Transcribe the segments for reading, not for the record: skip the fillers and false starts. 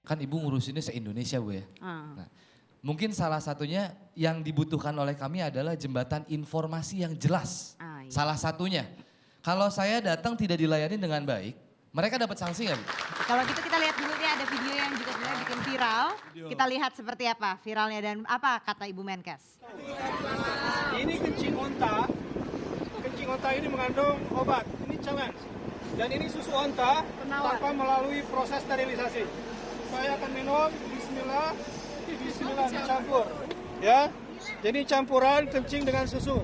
Kan ibu ngurusinnya se-Indonesia Bu ya. Ah. Nah, mungkin salah satunya yang dibutuhkan oleh kami adalah jembatan informasi yang jelas. Ah, iya. Salah satunya. Kalau saya datang tidak dilayani dengan baik, mereka dapat sanksi nggak Bu? Kalau gitu kita lihat dulu nih ada video yang juga sebenarnya bikin viral. Kita lihat seperti apa viralnya dan apa kata Ibu Menkes. Ini kencing onta. Kencing onta ini mengandung obat. Ini challenge. Dan ini susu onta tanpa melalui proses sterilisasi. Saya akan minum, bismillah, bismillah dicampur. Ya, jadi campuran kencing dengan susu.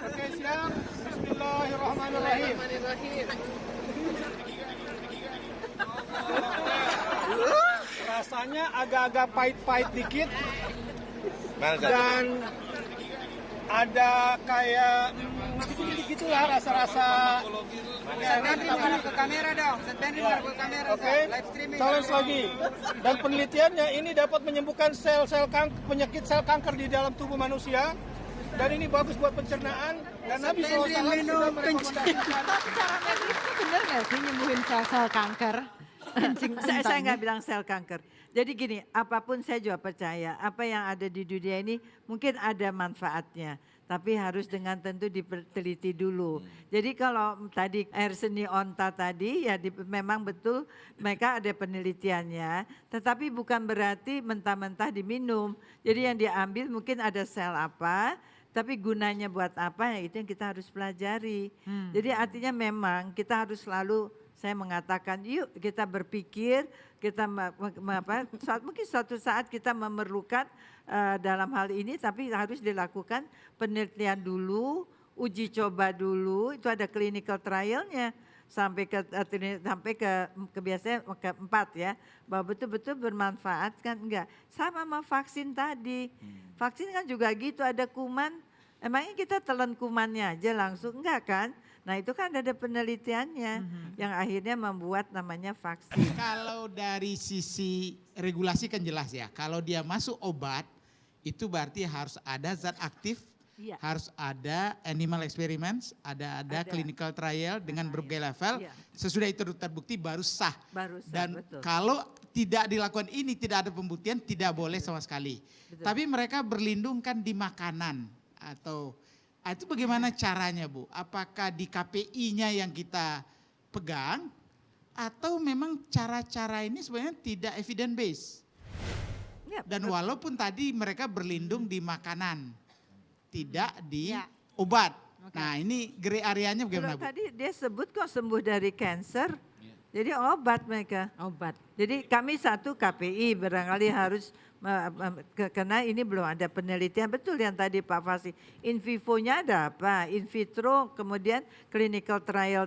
Oke siap, bismillahirrahmanirrahim. Rasanya agak-agak pahit-pahit dikit. Dan ada kayak gitu-gitulah rasa-rasa. Ke kamera dong, ke kamera. Oke, challenge lagi. Dan penelitiannya ini dapat menyembuhkan sel-sel penyakit sel kanker di dalam tubuh manusia. Dan ini bagus buat pencernaan. Dan Nabi SAW sudah merekomendasikan. Tapi secara medis itu bener gak sih nyembuhin sel-sel kanker? Kencing Saya ontanya. nggak bilang sel kanker. Jadi gini, apapun saya juga percaya, apa yang ada di dunia ini mungkin ada manfaatnya. Tapi harus dengan tentu diteliti dulu. Jadi kalau tadi air seni onta tadi ya memang betul mereka ada penelitiannya. Tetapi bukan berarti mentah-mentah diminum. Jadi yang diambil mungkin ada sel apa. Tapi gunanya buat apa ya itu yang kita harus pelajari. Jadi artinya memang kita harus selalu saya mengatakan yuk kita berpikir, kita mungkin suatu saat kita memerlukan dalam hal ini tapi harus dilakukan penelitian dulu, uji coba dulu, itu ada clinical trialnya sampai ke biasanya keempat ya, bahwa betul-betul bermanfaat kan enggak. Sama vaksin tadi, vaksin kan juga gitu ada kuman, emangnya kita telan kumannya aja langsung enggak kan? Nah itu kan ada penelitiannya yang akhirnya membuat namanya vaksin. Kalau dari sisi regulasi kan jelas ya, kalau dia masuk obat itu berarti harus ada zat aktif, Iya. harus ada animal experiments, ada clinical trial dengan berbagai level. Iya. Sesudah itu terbukti baru sah. Baru sah, Dan betul. kalau tidak dilakukan ini, tidak ada pembuktian, tidak boleh sama sekali. Betul. Tapi mereka berlindung kan di makanan atau itu bagaimana caranya Bu? Apakah di KPI-nya yang kita pegang atau memang cara-cara ini sebenarnya tidak evidence based? Ya, Dan walaupun tadi mereka berlindung di makanan, tidak di Ya. obat. Oke. Nah ini gray areanya kalau bagaimana Bu? tadi dia sebut kok sembuh dari cancer, jadi obat mereka. Obat. Jadi kami satu KPI barangkali harus karena ini belum ada penelitian betul yang tadi Pak Fasi. In vivo-nya ada apa? In vitro, kemudian clinical trial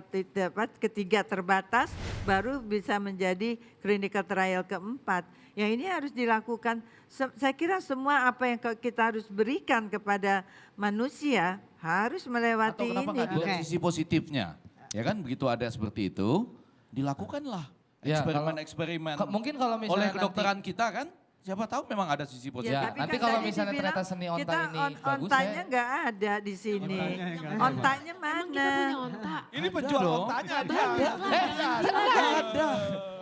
ketiga terbatas, baru bisa menjadi clinical trial keempat. Yang ini harus dilakukan, saya kira semua apa yang kita harus berikan kepada manusia harus melewati Atau kenapa ini. nggak dilihat Oke. sisi positifnya? Ya kan begitu ada seperti itu, dilakukanlah Ya, eksperimen-eksperimen. Mungkin kalau misalnya oleh kedokteran kita kan, siapa tahu memang ada sisi positif. Ya, tapi nanti kan kalau tadi misalnya dibilang ternyata seni onta kita ini bagus, ontanya saya- nggak ada di sini. Ontanya mana? Ini penjual dong. ontanya ada. Ada.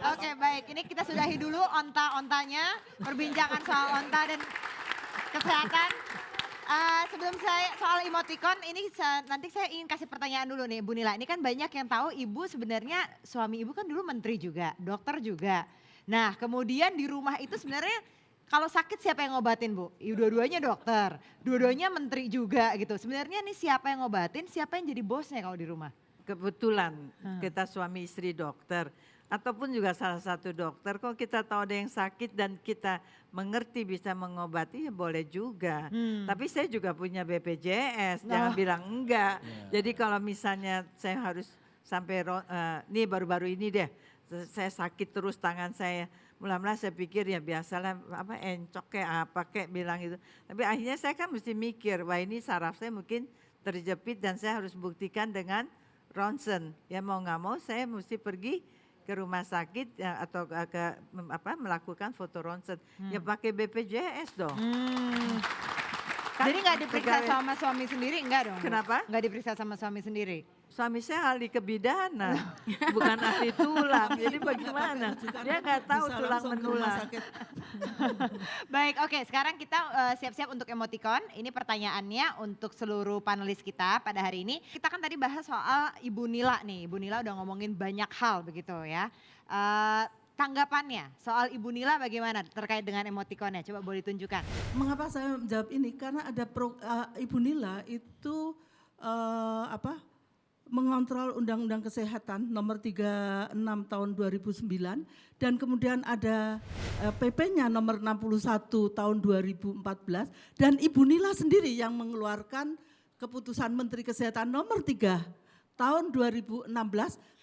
Oke baik, ini kita sudahi dulu onta-ontanya, perbincangan soal onta dan kesehatan. Sebelum saya soal emoticon, ini nanti saya ingin kasih pertanyaan dulu nih Bu Nila. Ini kan banyak yang tahu ibu sebenarnya suami ibu kan dulu menteri juga, dokter juga. Nah kemudian di rumah itu sebenarnya kalau sakit siapa yang ngobatin Bu? Dua-duanya dokter, dua-duanya menteri juga gitu. Sebenarnya nih siapa yang ngobatin, siapa yang jadi bosnya kalau di rumah? Kebetulan kita suami istri dokter. Ataupun juga salah satu dokter, kok kita tahu ada yang sakit dan kita mengerti bisa mengobati ya boleh juga. Tapi saya juga punya BPJS, jangan bilang enggak. Jadi kalau misalnya saya harus sampai, nih baru-baru ini deh, saya sakit terus tangan saya. Mula-mula saya pikir ya biasalah encok kayak apa kayak bilang itu. Tapi akhirnya saya kan mesti mikir, wah ini saraf saya mungkin terjepit dan saya harus buktikan dengan ronsen. Ya mau nggak mau saya mesti pergi ke rumah sakit ya, atau melakukan foto ronsen. Ya pakai BPJS dong. Kan Jadi nggak diperiksa pegawai- sama suami sendiri enggak dong? Bu? Kenapa? Nggak diperiksa sama suami sendiri? suami saya ahli kebidanan, bukan ahli tulang. Jadi bagaimana? Dia nggak tahu Bisa tulang langsung ke rumah menular. sakit. Baik, oke. Sekarang kita siap-siap untuk emoticon. Ini pertanyaannya untuk seluruh panelis kita pada hari ini. Kita kan tadi bahas soal Ibu Nila nih. Ibu Nila udah ngomongin banyak hal begitu ya. Tanggapannya soal Ibu Nila bagaimana terkait dengan emoticonnya? Coba boleh tunjukkan. Mengapa saya menjawab ini? Karena ada Ibu Nila itu mengontrol Undang-Undang Kesehatan nomor 36 tahun 2009 dan kemudian ada PP-nya nomor 61 tahun 2014 dan Ibu Nila sendiri yang mengeluarkan keputusan Menteri Kesehatan nomor 3 tahun 2016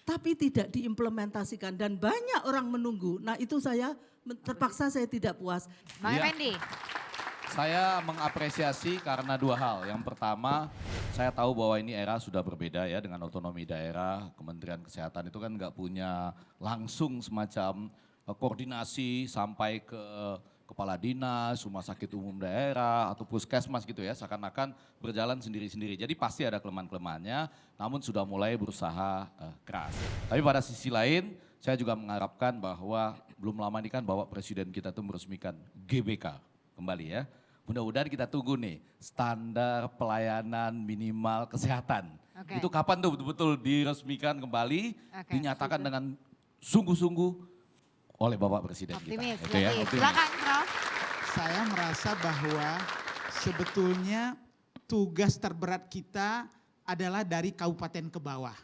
tapi tidak diimplementasikan dan banyak orang menunggu. Nah itu terpaksa saya tidak puas. Bang Iya. Effendi. Saya mengapresiasi karena dua hal. Yang pertama, saya tahu bahwa ini era sudah berbeda ya dengan otonomi daerah. Kementerian Kesehatan itu kan nggak punya langsung semacam koordinasi sampai ke kepala dinas, rumah sakit umum daerah, atau puskesmas gitu ya. Seakan-akan berjalan sendiri-sendiri. Jadi pasti ada kelemahan-kelemahannya, namun sudah mulai berusaha keras. Tapi pada sisi lain, saya juga mengharapkan bahwa belum lama ini kan Bapak Presiden kita tuh meresmikan GBK kembali ya. Mudah-mudahan kita tunggu nih standar pelayanan minimal kesehatan. Oke. Itu kapan tuh betul-betul diresmikan kembali, Oke, dinyatakan dengan sungguh-sungguh oleh Bapak Presiden Optimis, kita. Itu ya, berarti. optimis. Silakan Prof. Saya merasa bahwa sebetulnya tugas terberat kita adalah dari kabupaten ke bawah.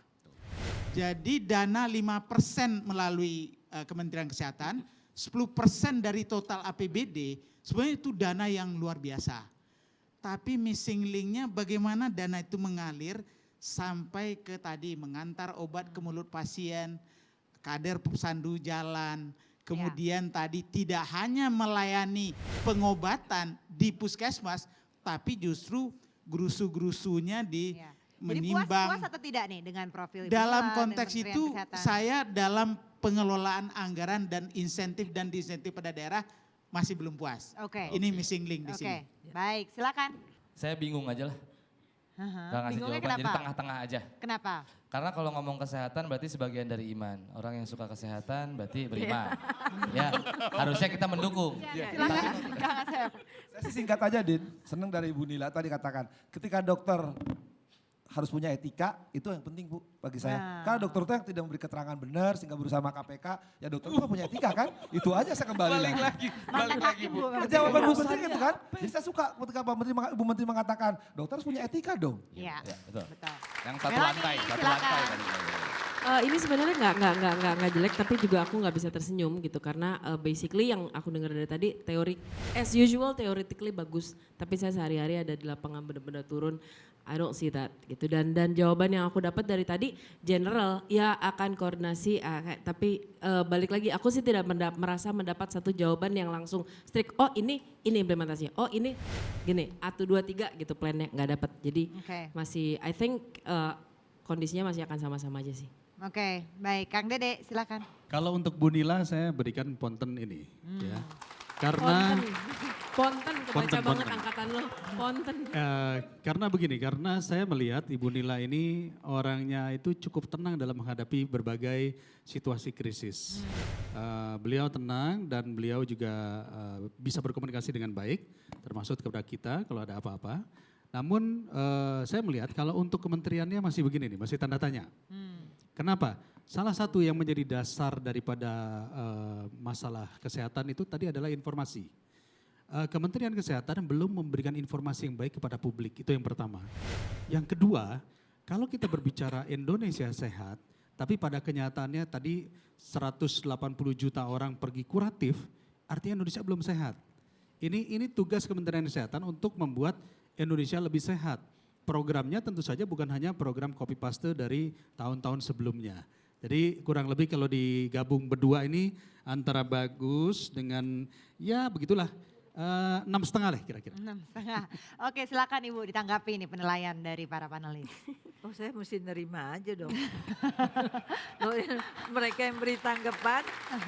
Jadi dana 5% melalui Kementerian Kesehatan, 10% dari total APBD, sebenarnya itu dana yang luar biasa. Tapi missing linknya bagaimana dana itu mengalir sampai ke tadi mengantar obat ke mulut pasien, kader pesandu jalan, kemudian tadi tidak hanya melayani pengobatan di puskesmas, tapi justru gerusu-gerusunya di Ya. Jadi menimbang. puas atau tidak nih dengan profil Ibu Dalam Nila dan konteks Kementerian itu Kesehatan? saya dalam pengelolaan anggaran dan insentif pada daerah masih belum puas. Oke. Ini missing link di Oke, sini. baik silakan. Saya bingung aja lah, Hah, gak ngasih bingungnya jawaban, jadi kenapa? tengah-tengah aja. Kenapa? Karena kalau ngomong kesehatan berarti sebagian dari iman. Orang yang suka kesehatan berarti beriman. Ya, harusnya kita mendukung. Silakan Kang Asep. Saya sih singkat aja Din, senang dari Ibu Nila tadi katakan ketika dokter harus punya etika, itu yang penting Bu bagi saya. Nah. Karena dokter itu yang tidak memberi keterangan benar sehingga berusaha sama KPK, ya dokter itu punya etika kan? Itu aja saya kembali lagi. Mantan hakim Bu. Jawaban Bu Menteri gitu kan? Jadi saya suka ketika Ibu Menteri mengatakan dokter harus punya etika dong. Iya, Ya, betul. betul. Yang satu Melanie, lantai, satu silakan. lantai tadi. Ini sebenarnya nggak jelek tapi juga aku nggak bisa tersenyum gitu karena basically yang aku dengar dari tadi teori as usual theoretically bagus tapi saya sehari-hari ada di lapangan benar-benar turun I don't see that gitu dan jawaban yang aku dapat dari tadi general ya akan koordinasi tapi balik lagi aku sih tidak merasa mendapat satu jawaban yang langsung strict oh ini implementasinya oh ini gini 1 2 3 gitu plannya nggak dapat jadi Oke. masih I think kondisinya masih akan sama-sama aja sih. Oke, baik Kang Dede silakan. Kalau untuk Bu Nila saya berikan ponten ini ya. Karena Ponten kebaca Ponten, banget ponten. angkatan lo, ponten. karena begini, karena saya melihat Ibu Nila ini orangnya itu cukup tenang dalam menghadapi berbagai situasi krisis. Beliau tenang dan beliau juga bisa berkomunikasi dengan baik, termasuk kepada kita kalau ada apa-apa. Namun saya melihat kalau untuk kementeriannya masih begini nih, masih tanda tanya. Kenapa? Salah satu yang menjadi dasar daripada masalah kesehatan itu tadi adalah informasi. Kementerian Kesehatan belum memberikan informasi yang baik kepada publik, itu yang pertama. Yang kedua, kalau kita berbicara Indonesia sehat, tapi pada kenyataannya tadi 180 juta orang pergi kuratif, artinya Indonesia belum sehat. Ini tugas Kementerian Kesehatan untuk membuat Indonesia lebih sehat. Programnya tentu saja bukan hanya program copy paste dari tahun-tahun sebelumnya. Jadi kurang lebih kalau digabung berdua ini antara bagus dengan ya begitulah 6,5 lah kira-kira. 6,5. Oke silakan Ibu ditanggapi nih penilaian dari para panelis. Oh saya mesti nerima aja dong. Mereka yang beri tanggapan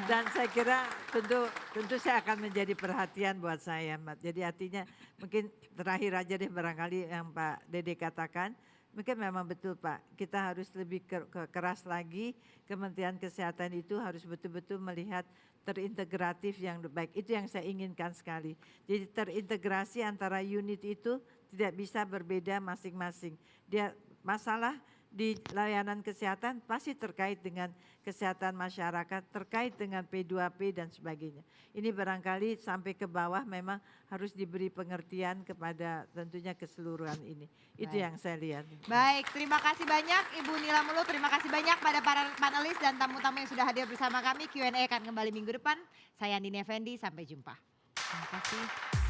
dan saya kira tentu saya akan menjadi perhatian buat saya Mbak. Jadi artinya mungkin terakhir aja deh barangkali yang Pak Dede katakan. Mungkin memang betul Pak, kita harus lebih keras lagi, Kementerian Kesehatan itu harus betul-betul melihat terintegratif yang baik. Itu yang saya inginkan sekali. Jadi terintegrasi antara unit itu tidak bisa berbeda masing-masing. Dia masalah di layanan kesehatan pasti terkait dengan kesehatan masyarakat, terkait dengan P2P dan sebagainya. Ini barangkali sampai ke bawah memang harus diberi pengertian kepada tentunya keseluruhan ini. Itu Baik. yang saya lihat. Baik, terima kasih banyak Ibu Nila Mulu, terima kasih banyak pada para panelis dan tamu-tamu yang sudah hadir bersama kami. Q&A akan kembali minggu depan. Saya Andini Effendi, sampai jumpa. Terima kasih.